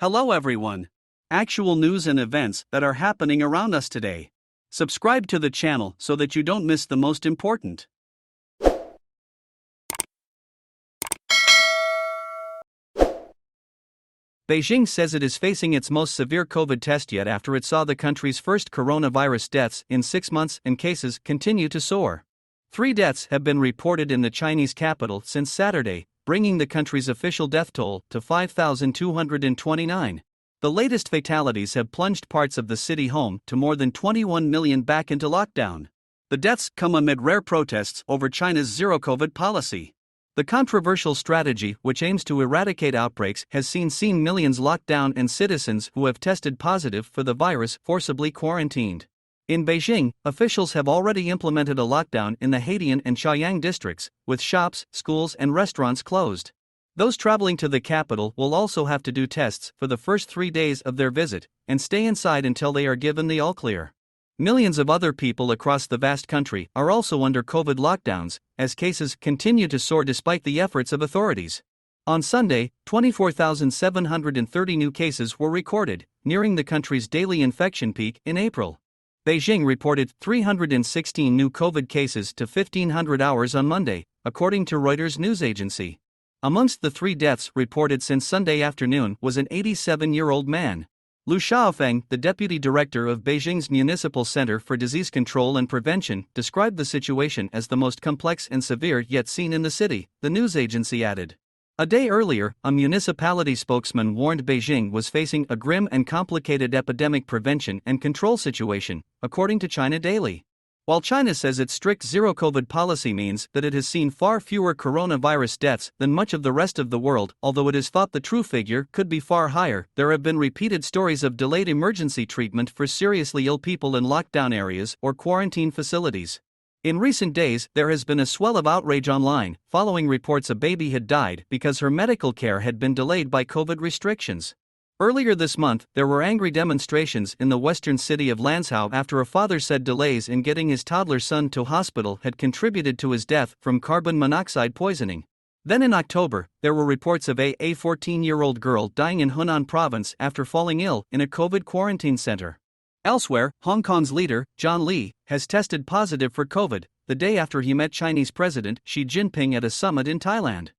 Hello everyone. Actual news and events that are happening around us today. Subscribe to the channel so that you don't miss the most important. Beijing says it is facing its most severe COVID test yet after it saw the country's first coronavirus deaths in 6 months and cases continue to soar. 3 deaths have been reported in the Chinese capital since Saturday, bringing the country's official death toll to 5,229. The latest fatalities have plunged parts of the city home to more than 21 million back into lockdown. The deaths come amid rare protests over China's zero-COVID policy. The controversial strategy, which aims to eradicate outbreaks, has seen millions locked down and citizens who have tested positive for the virus forcibly quarantined. In Beijing, officials have already implemented a lockdown in the Haidian and Chaoyang districts, with shops, schools, and restaurants closed. Those traveling to the capital will also have to do tests for the first 3 days of their visit and stay inside until they are given the all-clear. Millions of other people across the vast country are also under COVID lockdowns, as cases continue to soar despite the efforts of authorities. On Sunday, 24,730 new cases were recorded, nearing the country's daily infection peak in April. Beijing reported 316 new COVID cases to 1,500 hours on Monday, according to Reuters news agency. Amongst the 3 deaths reported since Sunday afternoon was an 87-year-old man. Liu Xiaofeng, the deputy director of Beijing's Municipal Center for Disease Control and Prevention, described the situation as the most complex and severe yet seen in the city, the news agency added. A day earlier, a municipality spokesman warned Beijing was facing a grim and complicated epidemic prevention and control situation, according to China Daily. While China says its strict zero-COVID policy means that it has seen far fewer coronavirus deaths than much of the rest of the world, although it is thought the true figure could be far higher, there have been repeated stories of delayed emergency treatment for seriously ill people in lockdown areas or quarantine facilities. In recent days, there has been a swell of outrage online, following reports a baby had died because her medical care had been delayed by COVID restrictions. Earlier this month, there were angry demonstrations in the western city of Lanzhou after a father said delays in getting his toddler son to hospital had contributed to his death from carbon monoxide poisoning. Then in October, there were reports of a 14-year-old girl dying in Hunan province after falling ill in a COVID quarantine center. Elsewhere, Hong Kong's leader, John Lee, has tested positive for COVID, the day after he met Chinese President Xi Jinping at a summit in Thailand.